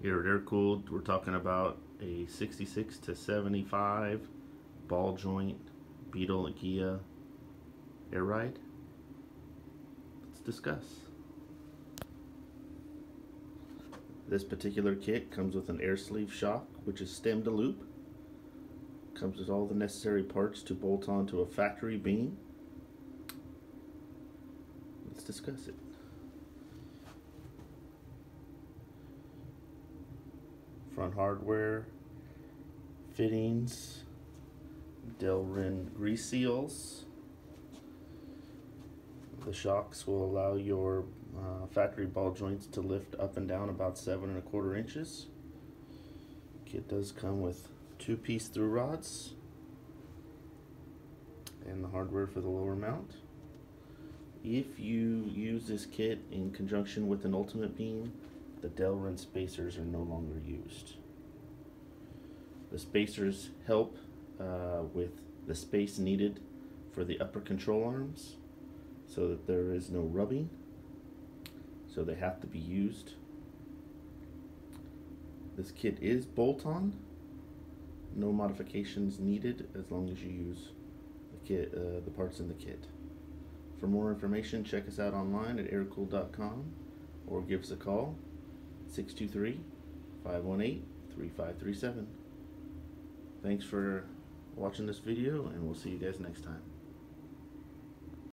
Here at Airkewld, we're talking about a 66 to 75 ball joint Beetle Ghia air ride. Let's discuss. This particular kit comes with an air sleeve shock, which is stem to loop. Comes with all the necessary parts to bolt onto a factory beam. Let's discuss it. Front hardware, fittings, Delrin grease seals. The shocks will allow your factory ball joints to lift up and down about 7 1/4 inches. Kit does come with 2-piece through rods and the hardware for the lower mount. If you use this kit in conjunction with an ultimate beam, the Delrin spacers are no longer used. The spacers help with the space needed for the upper control arms so that there is no rubbing, so they have to be used. This kit is bolt-on, no modifications needed as long as you use the parts in the kit. For more information, check us out online at airkewld.com or give us a call 623-518-3537. Thanks for watching this video, and we'll see you guys next time.